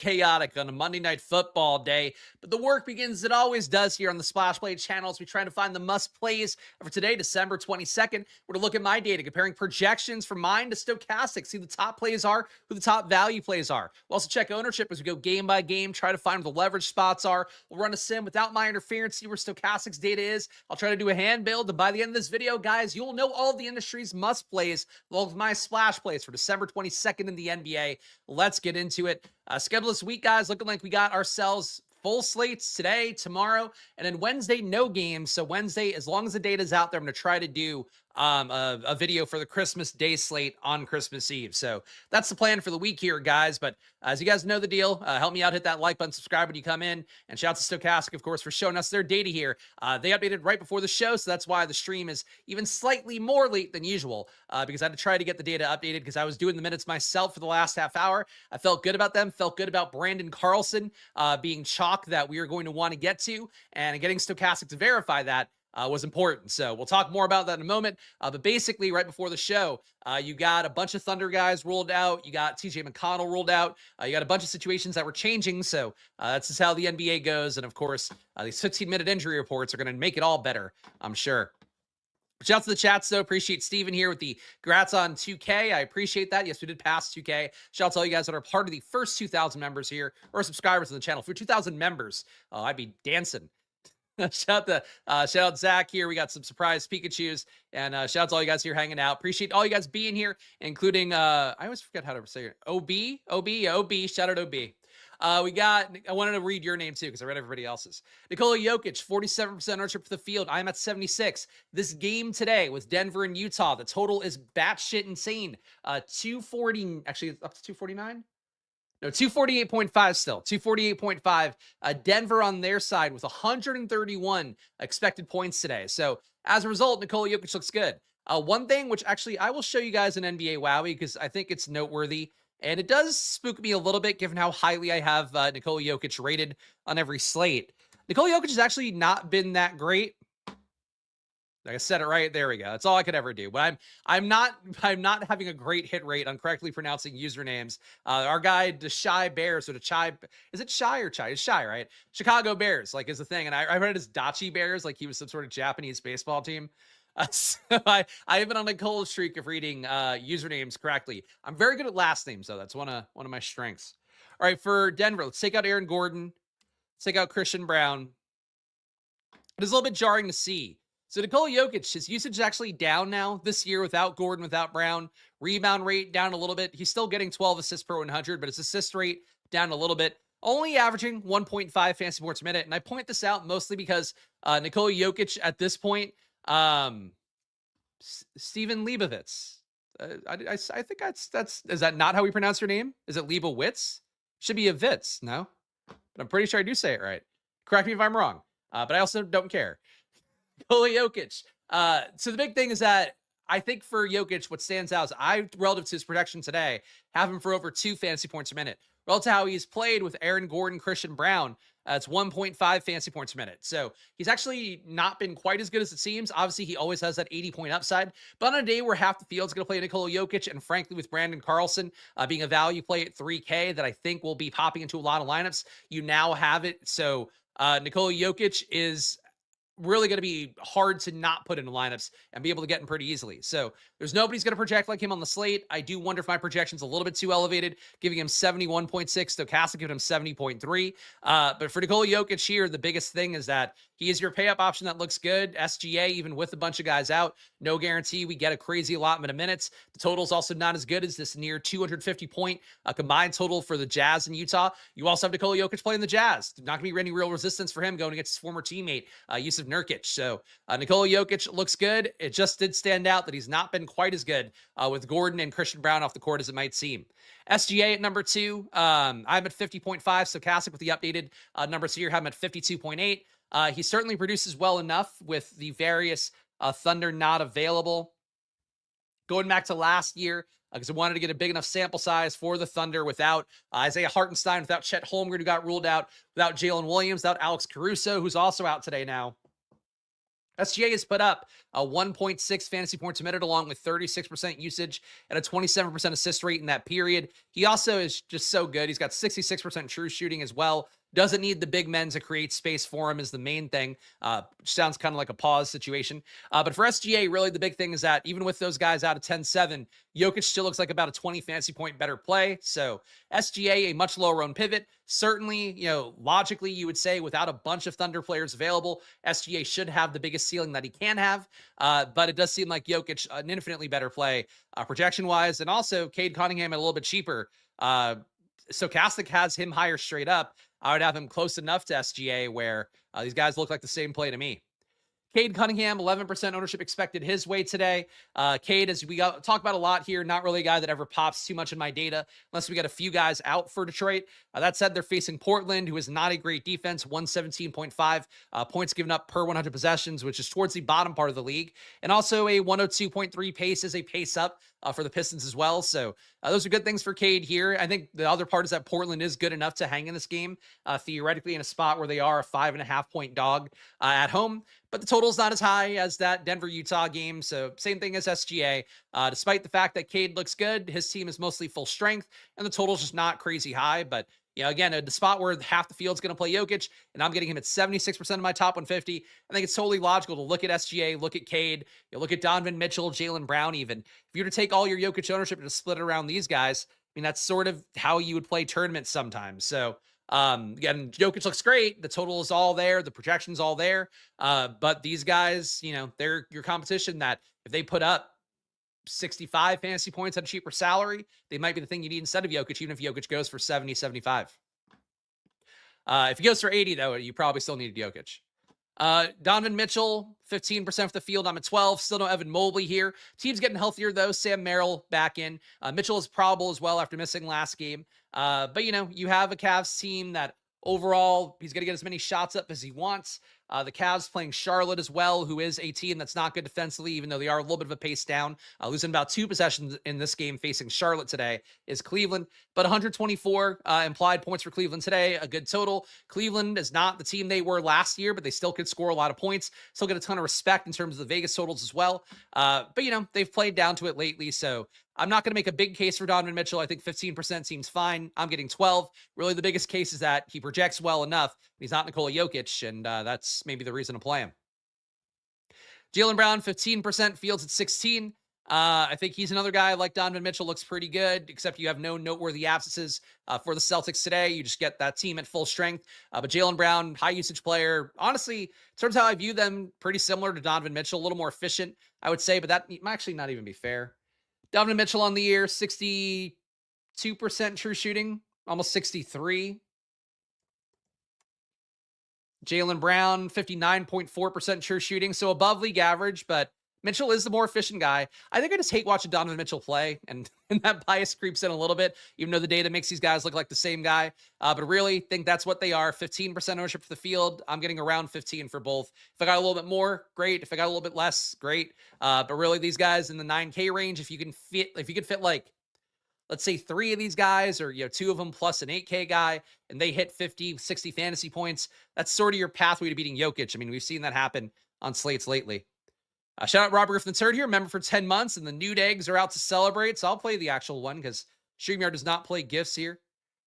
chaotic on a Monday Night Football day, but the work begins as it always does here on the Splash Play channel as we try to find the must plays for today, December 22nd. We're to look at my data, comparing projections from mine to Stokastic, see the top plays are, who the top value plays are. We'll also check ownership as we go game by game, try to find where the leverage spots are. We'll run a sim without my interference, see where Stokastic's data is. I'll try to do a hand build, and by the end of this video, guys, you'll know all of the industry's must plays, along with my splash plays for December 22nd in the NBA. Let's get into it. Schedule this week, guys, looking like we got ourselves full slates today, tomorrow, and then Wednesday, no games. So Wednesday, as long as the data's out there, I'm going to try to do a video for the Christmas Day slate on Christmas Eve. So that's the plan for the week here, guys. But as you guys know the deal, help me out, hit that like button, subscribe when you come in, and shout out to Stokastic, of course, for showing us their data here. They updated right before the show, so that's why the stream is even slightly more late than usual, because I had to try to get the data updated because I was doing the minutes myself for the last half hour. I felt good about them, felt good about Brandon Carlson being chalk that we are going to want to get to, and getting Stokastic to verify that was important. So we'll talk more about that in a moment. But basically, right before the show, you got a bunch of Thunder guys ruled out. You got TJ McConnell ruled out. You got a bunch of situations that were changing. So that's just how the NBA goes. And of course, these 15-minute injury reports are going to make it all better, I'm sure. Shout out to the chats, though. Appreciate Steven here with the congrats on 2K. I appreciate that. Yes, we did pass 2K. Shout out to all you guys that are part of the first 2,000 members here, or subscribers on the channel. For 2,000 members, I'd be dancing. shout out Zach here. We got some surprise Pikachus, and shout out to all you guys here hanging out. Appreciate all you guys being here, including I always forget how to say it. OB. Shout out OB. I wanted to read your name too, because I read everybody else's. Nikola Jokic, 47% ownership for the field. I'm at 76. This game today with Denver and Utah, the total is batshit insane. 240, actually up to 249. No, 248.5 still. 248.5. Denver on their side with 131 expected points today. So as a result, Nikola Jokic looks good. One thing, which actually I will show you guys in NBA Wowie because I think it's noteworthy. And it does spook me a little bit given how highly I have Nikola Jokic rated on every slate. Nikola Jokic has actually not been that great. I said it right. There we go. That's all I could ever do. But I'm not having a great hit rate on correctly pronouncing usernames. Our guy, the Shy Bears, or the Chai, is it Shy or Chai? It's Shy, right? Chicago Bears, like, is the thing. And I read it as Dachi Bears, like he was some sort of Japanese baseball team. So I have been on a cold streak of reading usernames correctly. I'm very good at last names, though. That's one of my strengths. All right, for Denver, let's take out Aaron Gordon. Let's take out Christian Brown. It is a little bit jarring to see. So Nikola Jokic, his usage is actually down now this year without Gordon, without Brown. Rebound rate down a little bit. He's still getting 12 assists per 100, but his assist rate down a little bit. Only averaging 1.5 fantasy points a minute. And I point this out mostly because Nikola Jokic at this point, Steven Leibovitz. I think that's, is that not how we pronounce your name? Is it Leibowitz? Should be a Vitz, no? But I'm pretty sure I do say it right. Correct me if I'm wrong. But I also don't care. Nikola Jokic. So the big thing is that I think for Jokic, what stands out is relative to his production today, have him for over 2 fantasy points a minute. Relative to how he's played with Aaron Gordon, Christian Brown, it's 1.5 fantasy points a minute. So he's actually not been quite as good as it seems. Obviously, he always has that 80-point upside. But on a day where half the field's going to play Nikola Jokic, and frankly, with Brandon Carlson being a value play at 3K that I think will be popping into a lot of lineups, you now have it. So Nikola Jokic is really going to be hard to not put into lineups and be able to get him pretty easily. So there's nobody's going to project like him on the slate. I do wonder if my projection's a little bit too elevated, giving him 71.6, Stokastic giving him 70.3. But for Nikola Jokic here, the biggest thing is that he is your pay-up option that looks good. SGA, even with a bunch of guys out, no guarantee we get a crazy allotment of minutes. The total's also not as good as this near 250-point combined total for the Jazz in Utah. You also have Nikola Jokic playing the Jazz. Not going to be any real resistance for him going against his former teammate, Yusuf Nurkic. So Nikola Jokic looks good. It just did stand out that he's not been quite as good with Gordon and Christian Brown off the court as it might seem. SGA at number 2. I'm at 50.5. Stokastic with the updated numbers here have him at 52.8. He certainly produces well enough with the various Thunder not available. Going back to last year, because I wanted to get a big enough sample size for the Thunder without Isaiah Hartenstein, without Chet Holmgren, who got ruled out, without Jalen Williams, without Alex Caruso, who's also out today now. SGA has put up a 1.6 fantasy points a minute, along with 36% usage and a 27% assist rate in that period. He also is just so good. He's got 66% true shooting as well. Doesn't need the big men to create space for him is the main thing. Which sounds kind of like a pause situation. But for SGA, really the big thing is that even with those guys out of 10-7, Jokic still looks like about a 20 fantasy point better play. So SGA, a much lower owned pivot. Certainly, logically, you would say without a bunch of Thunder players available, SGA should have the biggest ceiling that he can have. But it does seem like Jokic, an infinitely better play projection-wise. And also, Cade Cunningham a little bit cheaper. Stokastic has him higher straight up. I would have him close enough to SGA where these guys look like the same play to me. Cade Cunningham, 11% ownership expected his way today. Cade, as we talk about a lot here, not really a guy that ever pops too much in my data, unless we got a few guys out for Detroit. That said, they're facing Portland, who is not a great defense, 117.5 points given up per 100 possessions, which is towards the bottom part of the league. And also a 102.3 pace is a pace up for the Pistons as well. So those are good things for Cade here. I think the other part is that Portland is good enough to hang in this game, theoretically in a spot where they are a 5.5 point dog at home. But the total's not as high as that Denver-Utah game. So same thing as SGA. Despite the fact that Cade looks good, his team is mostly full strength, and the total's just not crazy high. But again, the spot where half the field's going to play Jokic, and I'm getting him at 76% of my top 150. I think it's totally logical to look at SGA, look at Cade, look at Donovan Mitchell, Jaylen Brown even. If you were to take all your Jokic ownership and just split it around these guys, I mean, that's sort of how you would play tournaments sometimes. So again, Jokic looks great. The total is all there. The projection's all there. But these guys, they're your competition that if they put up 65 fantasy points at a cheaper salary, they might be the thing you need instead of Jokic, even if Jokic goes for 70, 75. If he goes for 80, though, you probably still need Jokic. Donovan Mitchell, 15% of the field. I'm at 12. Still no Evan Mobley here. Team's getting healthier, though. Sam Merrill back in. Mitchell is probable as well after missing last game. But, you have a Cavs team that overall, he's going to get as many shots up as he wants. The Cavs playing Charlotte as well, who is a team that's not good defensively, even though they are a little bit of a pace down. Losing about 2 possessions in this game facing Charlotte today is Cleveland. But 124 implied points for Cleveland today, a good total. Cleveland is not the team they were last year, but they still could score a lot of points. Still get a ton of respect in terms of the Vegas totals as well. But, they've played down to it lately, so I'm not going to make a big case for Donovan Mitchell. I think 15% seems fine. I'm getting 12. Really, the biggest case is that he projects well enough. He's not Nikola Jokic, and that's maybe the reason to play him. Jaylen Brown, 15%, Fields at 16. I think he's another guy like Donovan Mitchell, looks pretty good, except you have no noteworthy absences for the Celtics today. You just get that team at full strength. But Jaylen Brown, high usage player. Honestly, in terms of how I view them, pretty similar to Donovan Mitchell, a little more efficient, I would say, but that might actually not even be fair. Donovan Mitchell on the year, 62% true shooting, almost 63. Jaylen Brown, 59.4% true shooting, so above league average, but Mitchell is the more efficient guy. I think I just hate watching Donovan Mitchell play, and that bias creeps in a little bit, even though the data makes these guys look like the same guy. But really think that's what they are. 15% ownership for the field. I'm getting around 15 for both. If I got a little bit more, great. If I got a little bit less, great. But really, these guys in the 9K range, if you could fit like, let's say 3 of these guys, or 2 of them plus an 8K guy, and they hit 50, 60 fantasy points, that's sort of your pathway to beating Jokic. I mean, we've seen that happen on slates lately. Shout out Robert Griffin III here, member for 10 months, and the nude eggs are out to celebrate, so I'll play the actual one because StreamYard does not play gifts here.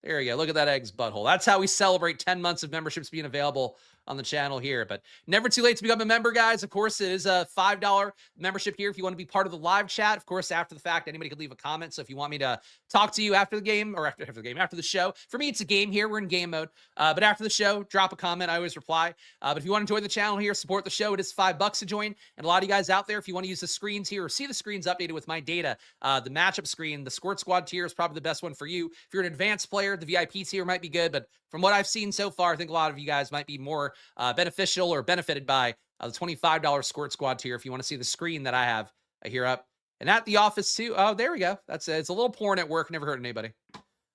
There you go. Look at that egg's butthole. That's how we celebrate 10 months of memberships being available on the channel here. But never too late to become a member, guys. Of course, it is a $5 membership here if you want to be part of the live chat. Of course, after the fact, anybody can leave a comment. So if you want me to talk to you after the game, or after the show, for me, it's a game here. We're in game mode. But after the show, drop a comment. I always reply. But if you want to join the channel here, support the show, it is $5 to join. And a lot of you guys out there, if you want to use the screens here or see the screens updated with my data, the matchup screen, the Squirt Squad tier is probably the best one for you. If you're an advanced player, the VIP tier might be good. But from what I've seen so far, I think a lot of you guys might be more beneficial or benefited by the $25 Squirt Squad tier if you want to see the screen that I have here up. And at the office too. Oh, there we go. It's a little porn at work. Never hurt anybody.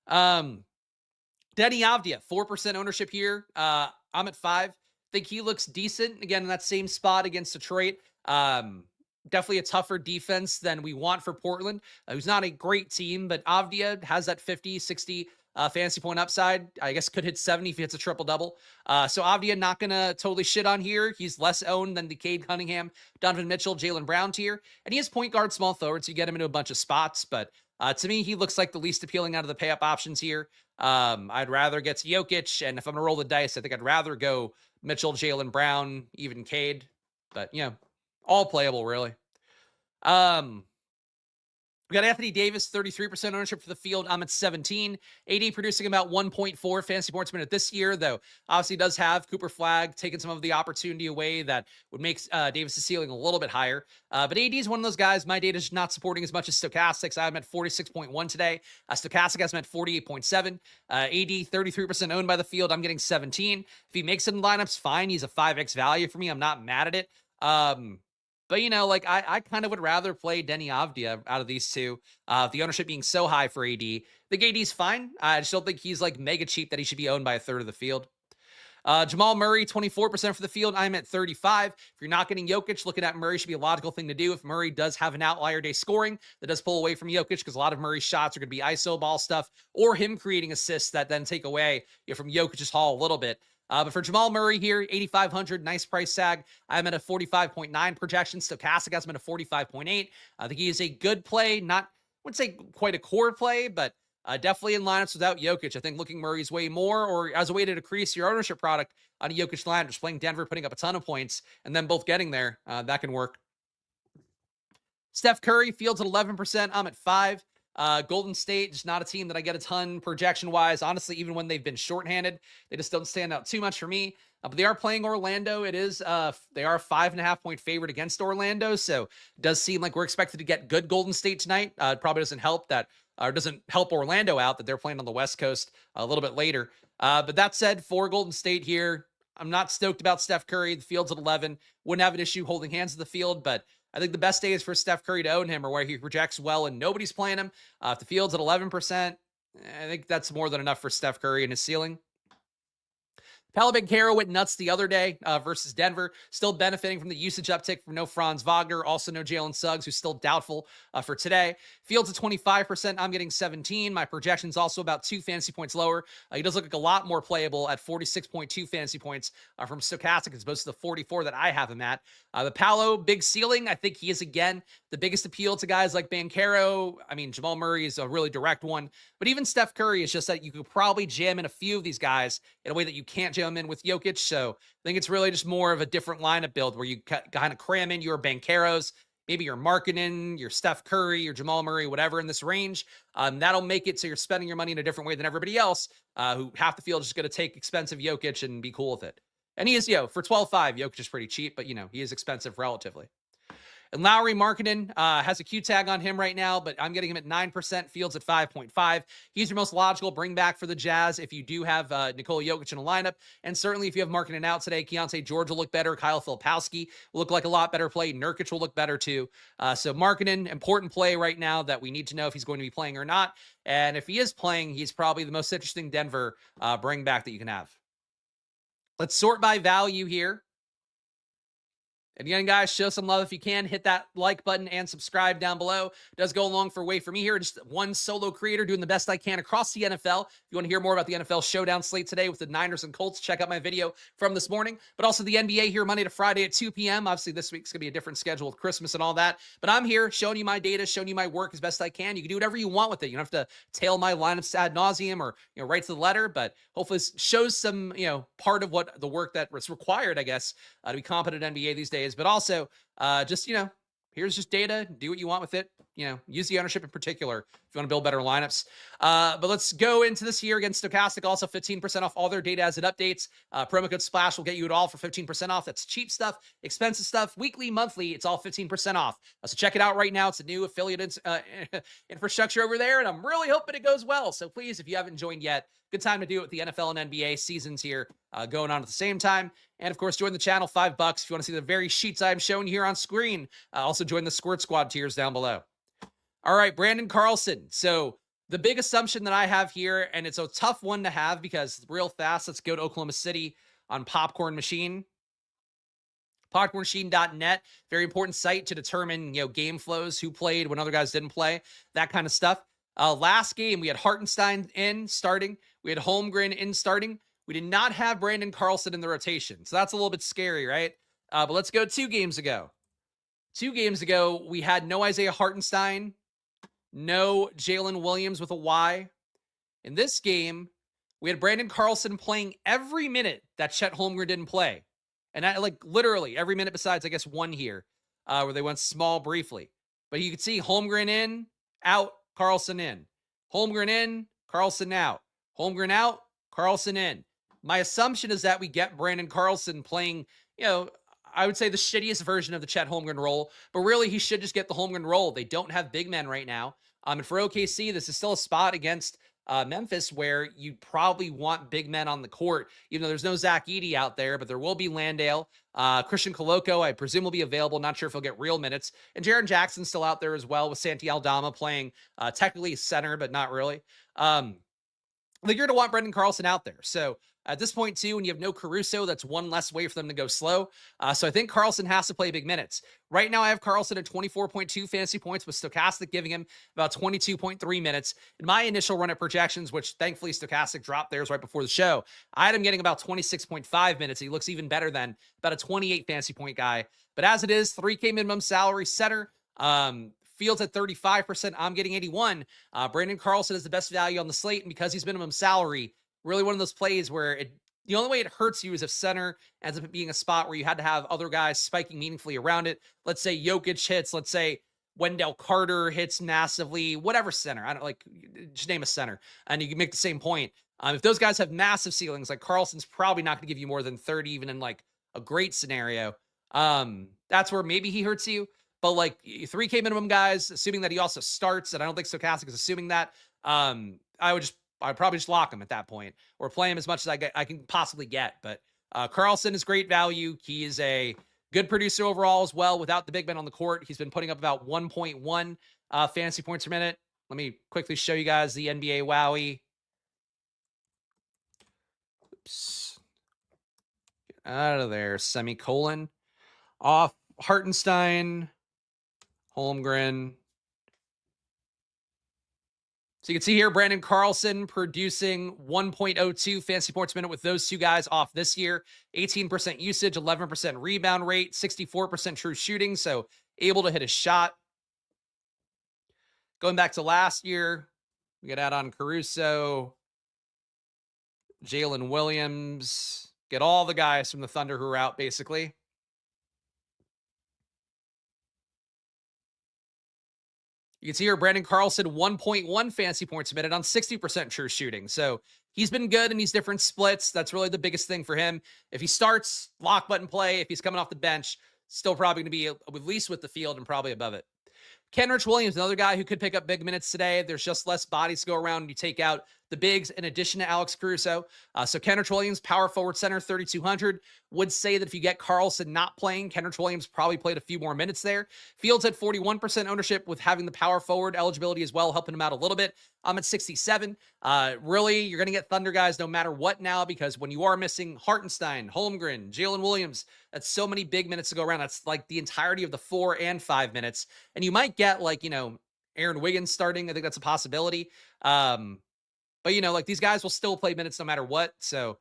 Denny Avdia, 4% ownership here. I'm at 5. Think he looks decent. Again, in that same spot against Detroit. Definitely a tougher defense than we want for Portland, who's not a great team, but Avdia has that 50, 60 fantasy point upside. I guess could hit 70 if he hits a triple-double. So Avdia not going to totally shit on here. He's less owned than the Cade Cunningham, Donovan Mitchell, Jaylen Brown tier. And he has point guard, small forward, so you get him into a bunch of spots. But to me, he looks like the least appealing out of the pay-up options here. I'd rather get to Jokic, and if I'm going to roll the dice, I think I'd rather go Mitchell, Jaylen Brown, even Cade. But, all playable, really. We got Anthony Davis, 33% ownership for the field. I'm at 17. AD producing about 1.4 fantasy points per minute this year, though obviously does have Cooper Flagg taking some of the opportunity away that would make Davis' ceiling a little bit higher. But AD is one of those guys my data is not supporting as much as Stokastic's. I'm at 46.1 today. Stokastic has him at 48.7. AD, 33% owned by the field. I'm getting 17. If he makes it in lineups, fine. He's a 5x value for me. I'm not mad at it. But, I kind of would rather play Denny Avdia out of these two. The ownership being so high for AD. The AD's fine. I just don't think he's mega cheap that he should be owned by a third of the field. Jamal Murray, 24% for the field. I'm at 35. If you're not getting Jokic, looking at Murray should be a logical thing to do. If Murray does have an outlier day scoring, that does pull away from Jokic because a lot of Murray's shots are going to be ISO ball stuff or him creating assists that then take away from Jokic's haul a little bit. But for Jamal Murray here, 8,500, nice price tag. I'm at a 45.9 projection. Stokastic has him at a 45.8. I think he is a good play. I wouldn't say quite a core play, but definitely in lineups without Jokic. I think looking Murray's way more, or as a way to decrease your ownership product on a Jokic line, just playing Denver, putting up a ton of points, and then both getting there, that can work. Steph Curry, fields at 11%. I'm at 5. Golden State, just not a team that I get a ton projection-wise. Honestly, even when they've been shorthanded, they just don't stand out too much for me. But they are playing Orlando. They are a 5.5 point favorite against Orlando, so it does seem like we're expected to get good Golden State tonight. It probably doesn't help doesn't help Orlando out that they're playing on the West Coast a little bit later. But that said, for Golden State here, I'm not stoked about Steph Curry. The field's at 11. Wouldn't have an issue holding hands in the field, but I think the best days for Steph Curry to own him are where he projects well and nobody's playing him. If the field's at 11%, I think that's more than enough for Steph Curry and his ceiling. Paolo Banchero went nuts the other day versus Denver, still benefiting from the usage uptick from no Franz Wagner, also no Jalen Suggs, who's still doubtful for today. Fields at 25%, I'm getting 17. My projection's also about 2 fantasy points lower. He does look like a lot more playable at 46.2 fantasy points from Stokastic as opposed to the 44 that I have him at. The Paolo, big ceiling. I think he is, again, the biggest appeal to guys like Banchero. I mean, Jamal Murray is a really direct one, but even Steph Curry is just that you could probably jam in a few of these guys in a way that you can't jam in with Jokic. So I think it's really just more of a different lineup build where you kind of cram in your Bancheros, maybe your Markkanen, your Steph Curry, your Jamal Murray, whatever in this range. That'll make it so you're spending your money in a different way than everybody else who half the field is just going to take expensive Jokic and be cool with it. And he is, for 12.5, Jokic is pretty cheap, but, he is expensive relatively. And Lauri Markkanen has a Q tag on him right now, but I'm getting him at 9%, fields at 5.5. He's your most logical bring back for the Jazz if you do have Nikola Jokic in a lineup. And certainly if you have Markkanen out today, Keontae George will look better. Kyle Filipowski will look like a lot better play. Nurkic will look better too. So Markkanen, important play right now that we need to know if he's going to be playing or not. And if he is playing, he's probably the most interesting Denver bring back that you can have. Let's sort by value here. And again, guys, show some love if you can. Hit that like button and subscribe down below. It does go a long way for me here. Just one solo creator doing the best I can across the NFL. If you want to hear more about the NFL showdown slate today with the Niners and Colts, check out my video from this morning. But also the NBA here Monday to Friday at 2 p.m. Obviously, this week's going to be a different schedule with Christmas and all that. But I'm here showing you my data, showing you my work as best I can. You can do whatever you want with it. You don't have to tail my lineups ad nauseum or right to the letter. But hopefully this shows some part of what the work that was required, I guess, to be competent in NBA these days. But also, here's just data. Do what you want with it. Use the ownership in particular if you want to build better lineups. But let's go into this here against Stokastic. Also 15% off all their data as it updates. Promo code SPLASH will get you it all for 15% off. That's cheap stuff, expensive stuff, weekly, monthly. It's all 15% off. So check it out right now. It's a new affiliate infrastructure over there, and I'm really hoping it goes well. So please, if you haven't joined yet, good time to do it with the NFL and NBA seasons here going on at the same time. And of course, join the channel, $5 if you want to see the very sheets I'm showing here on screen. Also join the Squirt Squad tiers down below. All right, Brandon Carlson. So the big assumption that I have here, and it's a tough one to have because real fast, let's go to Oklahoma City on Popcorn Machine. Popcornmachine.net, very important site to determine, game flows, who played when other guys didn't play, that kind of stuff. Last game, we had Hartenstein in starting. We had Holmgren in starting. We did not have Brandon Carlson in the rotation. So that's a little bit scary, right? But let's go 2 games ago. 2 games ago, we had no Isaiah Hartenstein, no Jalen Williams with a Y. In this game, we had Brandon Carlson playing every minute that Chet Holmgren didn't play. And like literally every minute besides, I guess, one here where they went small briefly. But you can see Holmgren in, out, Carlson in. Holmgren in, Carlson out. Holmgren out, Carlson in. My assumption is that we get Brandon Carlson playing, I would say the shittiest version of the Chet Holmgren role, but really he should just get the Holmgren role. They don't have big men right now. And for OKC, this is still a spot against Memphis where you probably want big men on the court, even though there's no Zach Edey out there, but there will be Landale. Christian Coloco, I presume, will be available. Not sure if he'll get real minutes. And Jaren Jackson's still out there as well with Santi Aldama playing technically center, but not really. I think you're going to want Brendan Carlson out there. So at this point, too, when you have no Caruso, that's one less way for them to go slow. So I think Carlson has to play big minutes. Right now, I have Carlson at 24.2 fantasy points, with Stokastic giving him about 22.3 minutes. In my initial run at projections, which thankfully Stokastic dropped theirs right before the show, I had him getting about 26.5 minutes. He looks even better than about a 28 fantasy point guy. But as it is, 3K minimum salary center. Fields at 35%. I'm getting 81. Brandon Carlson is the best value on the slate. And because he's minimum salary, really one of those plays where the only way it hurts you is if center ends up being a spot where you had to have other guys spiking meaningfully around it. Let's say Jokic hits. Let's say Wendell Carter hits massively, whatever center. I don't just name a center. And you can make the same point. If those guys have massive ceilings, like Carlson's probably not going to give you more than 30, even in like a great scenario. That's where maybe he hurts you. But like 3K minimum guys, assuming that he also starts, and I don't think Stokastic is assuming that, I'd probably just lock him at that point or play him as much as I can possibly get. But Carlson is great value. He is a good producer overall as well without the big men on the court. He's been putting up about 1.1 fantasy points per minute. Let me quickly show you guys the NBA Wowie. Oops. Get out of there, semicolon. Off Hartenstein. Holmgren. So you can see here, Brandon Carlson producing 1.02 fantasy points per minute with those two guys off this year. 18% usage, 11% rebound rate, 64% true shooting. So able to hit a shot. Going back to last year, we get out on Caruso, Jalen Williams, get all the guys from the Thunder who are out basically. You can see here, Brandon Carlson, 1.1 fantasy points a minute on 60% true shooting. So he's been good in these different splits. That's really the biggest thing for him. If he starts, lock button play. If he's coming off the bench, still probably going to be at least with the field and probably above it. Kenrich Williams, another guy who could pick up big minutes today. There's just less bodies to go around when you take out the bigs in addition to Alex Caruso. So Kenrich Williams, power forward center, 3,200. Would say that if you get Carlson not playing, Kenrich Williams probably played a few more minutes there. Fields at 41% ownership with having the power forward eligibility as well, helping him out a little bit. I'm at 67. Really, you're going to get Thunder guys no matter what now, because when you are missing Hartenstein, Holmgren, Jalen Williams, that's so many big minutes to go around. That's like the entirety of the 4 and 5 minutes. And you might get like, Aaron Wiggins starting. I think that's a possibility. But, like these guys will still play minutes no matter what. So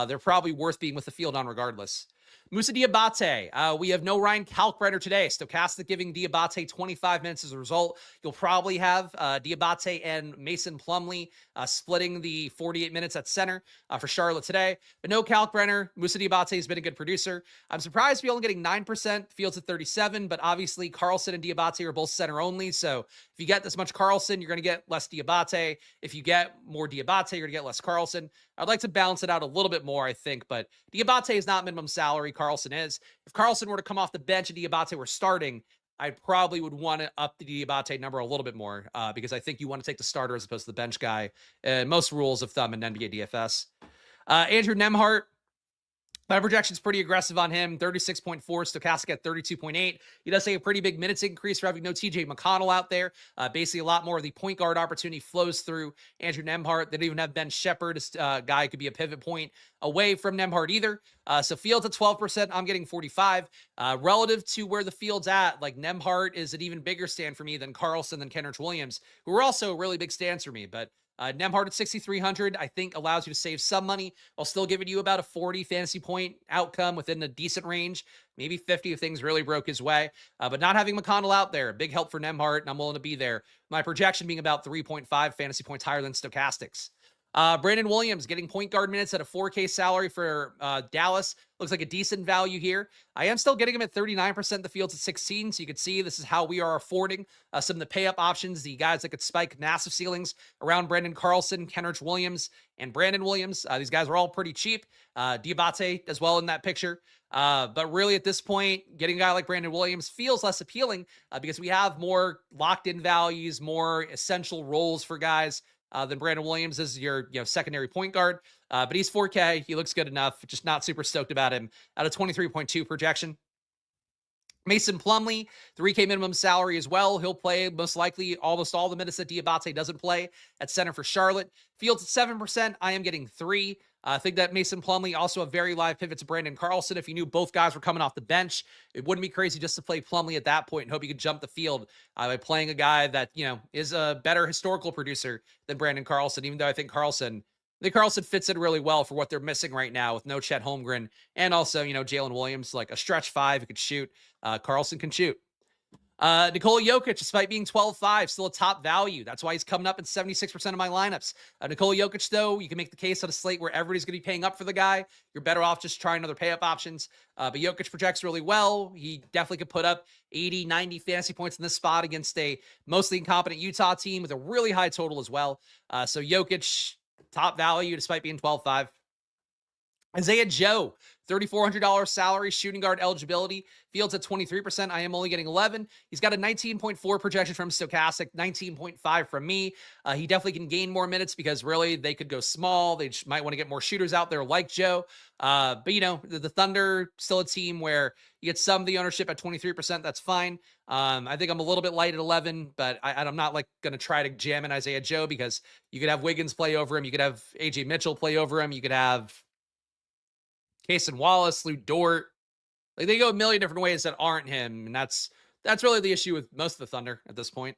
they're probably worth being with the field on regardless. Moussa Diabate. We have no Ryan Kalkbrenner today. Stokastic giving Diabate 25 minutes as a result. You'll probably have Diabate and Mason Plumlee splitting the 48 minutes at center for Charlotte today. But no Kalkbrenner. Moussa Diabate has been a good producer. I'm surprised we're only getting 9%. Fields at 37, but obviously Carlson and Diabate are both center only. So if you get this much Carlson, you're going to get less Diabate. If you get more Diabate, you're going to get less Carlson. I'd like to balance it out a little bit more, I think, but Diabate is not minimum salary. Carlson is. If Carlson were to come off the bench and Diabate were starting, I probably would want to up the Diabate number a little bit more because I think you want to take the starter as opposed to the bench guy. Most rules of thumb in NBA DFS. Andrew Nembhard, My projection's pretty aggressive on him. 36.4, Stokastic at 32.8. He does take a pretty big minutes increase for having no TJ McConnell out there. Basically, a lot more of the point guard opportunity flows through Andrew Nembhard. They don't even have Ben Shepherd. Guy could be a pivot point away from Nembhard either. So Fields at 12%. I'm getting 45. Relative to where the Field's at, like Nembhard is an even bigger stand for me than Carlson, than Kenrich Williams, who are also really big stands for me. But Nembhard at 6,300, I think allows you to save some money while still giving you about a 40 fantasy point outcome within a decent range, maybe 50 if things really broke his way. But not having McConnell out there, big help for Nembhard, and I'm willing to be there. My projection being about 3.5 fantasy points higher than Stokastic's. Brandon Williams getting point guard minutes at a 4K salary for Dallas. Looks like a decent value here. I am still getting him at 39%. The Field's at 16. So you can see this is how we are affording some of the pay up options, the guys that could spike massive ceilings around Brandon Carlson, Kenrich Williams, and Brandon Williams. These guys are all pretty cheap. Diabate as well in that picture. But really at this point, getting a guy like Brandon Williams feels less appealing because we have more locked in values, more essential roles for guys than Brandon Williams is your secondary point guard. But he's 4K. He looks good enough. Just not super stoked about him at a 23.2 projection. Mason Plumlee, 3K minimum salary as well. He'll play most likely almost all the minutes that Diabate doesn't play at center for Charlotte. Fields at 7%. I am getting 3. I think that Mason Plumlee also a very live pivot to Brandon Carlson. If you knew both guys were coming off the bench, it wouldn't be crazy just to play Plumlee at that point and hope you could jump the field by playing a guy that, is a better historical producer than Brandon Carlson, even though I think Carlson fits in really well for what they're missing right now with no Chet Holmgren and also, Jalen Williams, like a stretch 5 who could shoot. Carlson can shoot. Nikola Jokic, despite being 12.5, still a top value. That's why he's coming up in 76% of my lineups. Nikola Jokic, though, you can make the case on a slate where everybody's going to be paying up for the guy. You're better off just trying other pay-up options. But Jokic projects really well. He definitely could put up 80, 90 fantasy points in this spot against a mostly incompetent Utah team with a really high total as well. So Jokic, top value despite being 12.5. Isaiah Joe, $3,400 salary, shooting guard eligibility. Fields at 23%. I am only getting 11. He's got a 19.4 projection from Stokastic, 19.5 from me. He definitely can gain more minutes because really they could go small. They might want to get more shooters out there like Joe. But, the Thunder, still a team where you get some of the ownership at 23%. That's fine. I think I'm a little bit light at 11, but I'm not going to try to jam in Isaiah Joe because you could have Wiggins play over him. You could have AJ Mitchell play over him. You could have Cason Wallace, Lou Dort. Like they go a million different ways that aren't him. And that's really the issue with most of the Thunder at this point.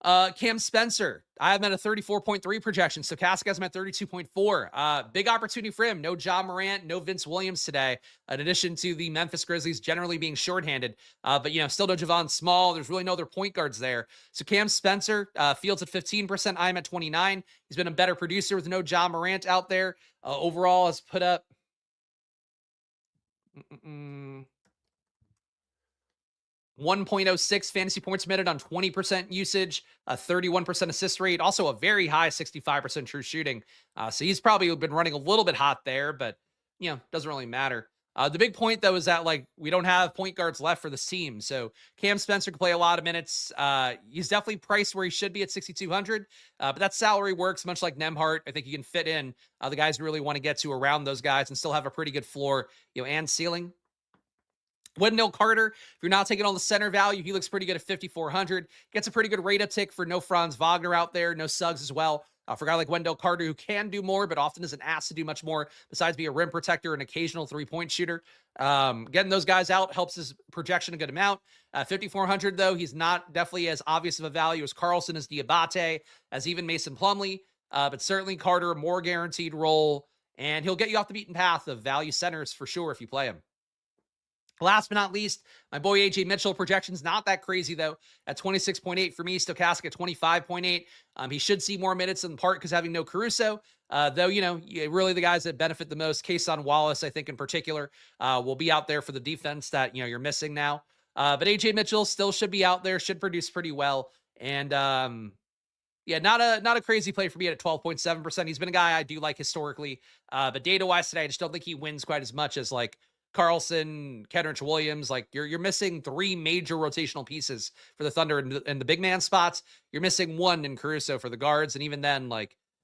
Cam Spencer, I have him at a 34.3 projection. Stokastic has him at 32.4. Big opportunity for him. No Ja Morant, no Vince Williams today, in addition to the Memphis Grizzlies generally being shorthanded. But, still no Javon Small. There's really no other point guards there. So Cam Spencer, Fields at 15%. I'm at 29. He's been a better producer with no Ja Morant out there. Overall has put up 1.06 fantasy points per minute on 20% usage, a 31% assist rate, also a very high 65% true shooting. So he's probably been running a little bit hot there, but doesn't really matter. The big point though is that we don't have point guards left for this team. So Cam Spencer can play a lot of minutes. He's definitely priced where he should be at 6,200. But that salary works much like Nembhard. I think you can fit in the guys who really want to get to around those guys and still have a pretty good floor, and ceiling. Wendell Carter, if you're not taking on the center value, he looks pretty good at 5,400. Gets a pretty good rate uptick for no Franz Wagner out there, no Suggs as well. For a guy like Wendell Carter, who can do more, but often isn't asked to do much more besides be a rim protector and occasional three-point shooter. Getting those guys out helps his projection a good amount. 5,400, though, he's not definitely as obvious of a value as Carlson, as Diabate, as even Mason Plumlee. But certainly Carter, more guaranteed role, and he'll get you off the beaten path of value centers for sure if you play him. Last but not least, my boy AJ Mitchell, projection's not that crazy, though, at 26.8 for me. Stokastic at 25.8. He should see more minutes in part because having no Caruso. Though, really the guys that benefit the most, Cason Wallace, I think in particular, will be out there for the defense that, you're missing now. But AJ Mitchell still should be out there, should produce pretty well. And, not a crazy play for me at 12.7%. He's been a guy I do like historically. But data-wise today, I just don't think he wins quite as much as, Carlson, Kenrich Williams. You're missing 3 major rotational pieces for the Thunder in the big man spots. You're missing 1 in Caruso for the guards. And even then,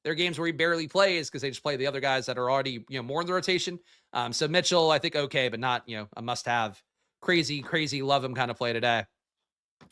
There are games where he barely plays because they just play the other guys that are already, more in the rotation. So Mitchell, I think okay, but not, a must-have. Crazy, love him kind of play today.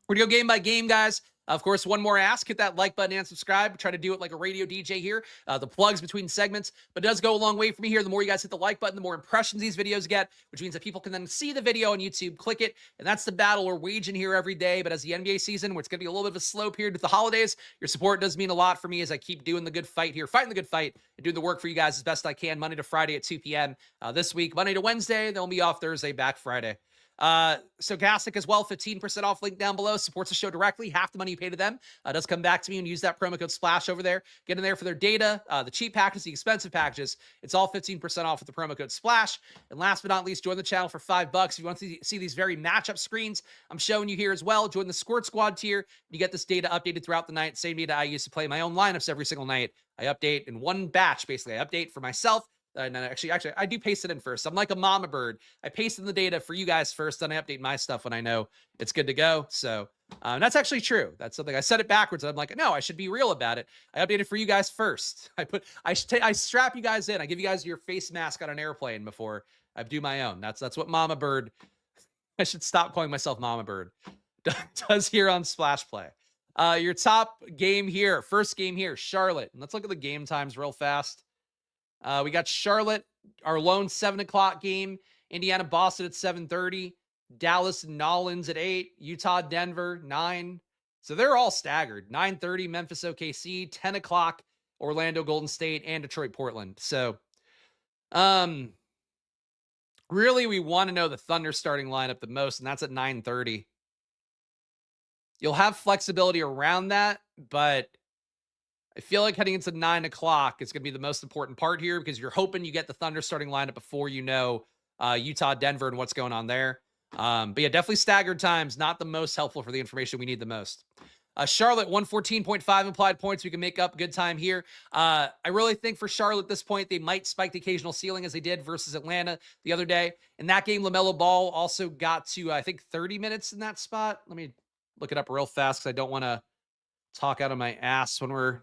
We're going to go game by game, guys. Of course, one more ask, hit that like button and subscribe. Try to do it like a radio DJ here. The plugs between segments, but it does go a long way for me here. The more you guys hit the like button, the more impressions these videos get, which means that people can then see the video on YouTube, click it, and that's the battle we're waging here every day. But as the NBA season, where it's going to be a little bit of a slow period with the holidays, your support does mean a lot for me as I keep doing the good fight here, fighting the good fight, and doing the work for you guys as best I can, Monday to Friday at 2 p.m. This week, Monday to Wednesday, then we'll be off Thursday, back Friday. Stokastic as well, 15% off, link down below, supports the show directly. Half the money you pay to them does come back to me, and use that promo code SPLASH over there. Get in there for their data, the cheap packages, the expensive packages. It's all 15% off with the promo code SPLASH. And last but not least, join the channel for $5 if you want to see these very matchup screens I'm showing you here as well. Join the Squirt Squad tier. You get this data updated throughout the night. Same data I use to play my own lineups every single night. I update in one batch, basically. I update for myself. And actually, I do paste it in first. I'm like a mama bird. I paste in the data for you guys first, then I update my stuff when I know it's good to go. So that's actually true. That's something I said it backwards. I'm like, no, I should be real about it. I update it for you guys first. I strap you guys in. I give you guys your face mask on an airplane before I do my own. That's what mama bird. I should stop calling myself mama bird. Does here on Splash Play. Your top game here, first game here, Charlotte. And let's look at the game times real fast. We got Charlotte, our lone 7 o'clock game. Indiana, Boston at 7:30. Dallas, Nolans at 8. Utah, Denver, 9. So they're all staggered. 9:30, Memphis, OKC. 10 o'clock, Orlando, Golden State, and Detroit, Portland. So, really, we want to know the Thunder starting lineup the most, and that's at 9:30. You'll have flexibility around that, but I feel like heading into 9 o'clock is going to be the most important part here, because you're hoping you get the Thunder starting lineup before you know Utah, Denver, and what's going on there. But yeah, definitely staggered times, not the most helpful for the information we need the most. Charlotte, 114.5 implied points. We can make up good time here. I really think for Charlotte at this point, they might spike the occasional ceiling as they did versus Atlanta the other day. In that game, LaMelo Ball also got to, I think, 30 minutes in that spot. Let me look it up real fast because I don't want to talk out of my ass when we're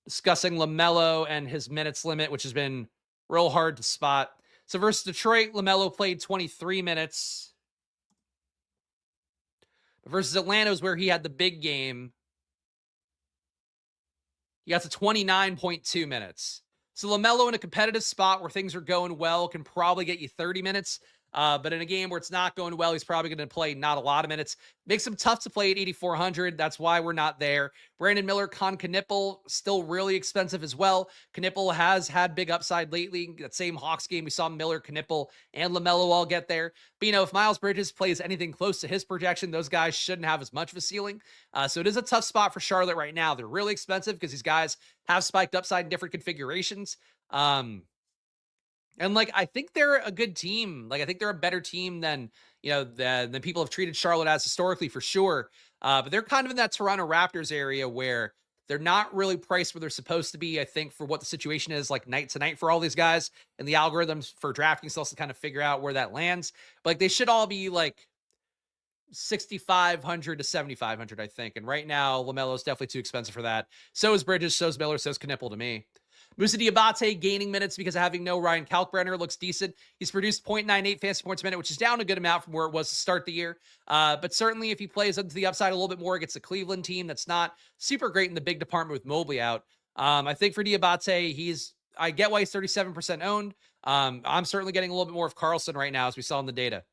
discussing LaMelo and his minutes limit, which has been real hard to spot. So versus Detroit, LaMelo played 23 minutes. Versus Atlanta is where he had the big game. He got to 29.2 minutes. So LaMelo in a competitive spot where things are going well can probably get you 30 minutes. But in a game where it's not going well, he's probably going to play not a lot of minutes. Makes him tough to play at 8,400. That's why we're not there. Brandon Miller, Con Knippel, still really expensive as well. Knippel has had big upside lately. That same Hawks game, we saw Miller, Knippel, and LaMelo all get there. But, if Miles Bridges plays anything close to his projection, those guys shouldn't have as much of a ceiling. So it is a tough spot for Charlotte right now. They're really expensive because these guys have spiked upside in different configurations. And I think they're a good team. I think they're a better team than, than people have treated Charlotte as historically, for sure. But they're kind of in that Toronto Raptors area where they're not really priced where they're supposed to be, I think, for what the situation is night to night for all these guys, and the algorithms for DraftKings also kind of figure out where that lands. But they should all be 6,500 to 7,500, I think. And right now, LaMelo is definitely too expensive for that. So is Bridges, so is Miller, so is Knippel to me. Musa Diabate gaining minutes because of having no Ryan Kalkbrenner. Looks decent. He's produced 0.98 fantasy points a minute, which is down a good amount from where it was to start the year. But certainly if he plays up to the upside a little bit more against the Cleveland team that's not super great in the big department with Mobley out, I think for Diabate, I get why he's 37% owned. I'm certainly getting a little bit more of Carlson right now, as we saw in the data.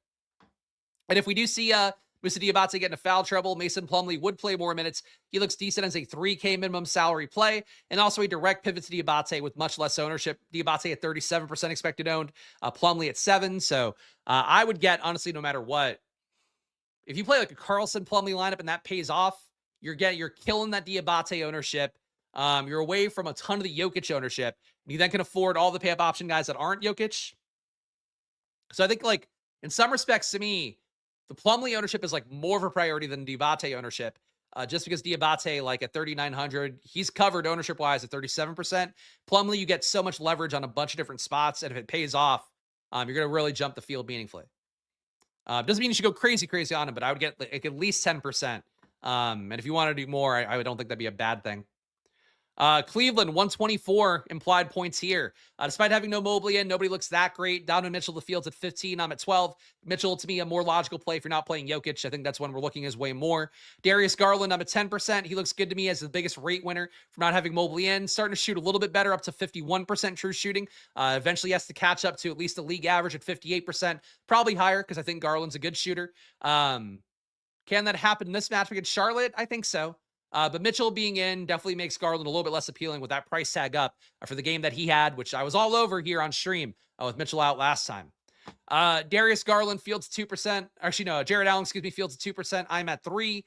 And if we do see Musa Diabate getting a foul trouble, Mason Plumlee would play more minutes. He looks decent as a 3K minimum salary play, and also a direct pivot to Diabate with much less ownership. Diabate at 37% expected owned, Plumlee at 7%. So I would get, honestly, no matter what, if you play a Carlson Plumlee lineup and that pays off, you're killing that Diabate ownership. You're away from a ton of the Jokic ownership. And you then can afford all the pay-up option guys that aren't Jokic. So I think, in some respects, to me, the Plumlee ownership is more of a priority than Diabate ownership, just because Diabate, at 3,900, he's covered ownership wise at 37%. Plumlee, you get so much leverage on a bunch of different spots, and if it pays off, you're going to really jump the field meaningfully. Doesn't mean you should go crazy on him, but I would get at least 10%. And if you want to do more, I don't think that'd be a bad thing. Cleveland, 124 implied points here. Despite having no Mobley in, nobody looks that great. Donovan Mitchell, the field's at 15. I'm at 12. Mitchell, to me, a more logical play if you're not playing Jokic. I think that's when we're looking as way more. Darius Garland, I'm at 10%. He looks good to me as the biggest rate winner from not having Mobley in. Starting to shoot a little bit better, up to 51% true shooting. Eventually has to catch up to at least the league average at 58%. Probably higher because I think Garland's a good shooter. Can that happen in this match against Charlotte? I think so. But Mitchell being in definitely makes Garland a little bit less appealing with that price tag up for the game that he had, which I was all over here on stream with Mitchell out last time. Darius Garland fields 2%. Actually, no, Jared Allen, fields 2%. I'm at 3.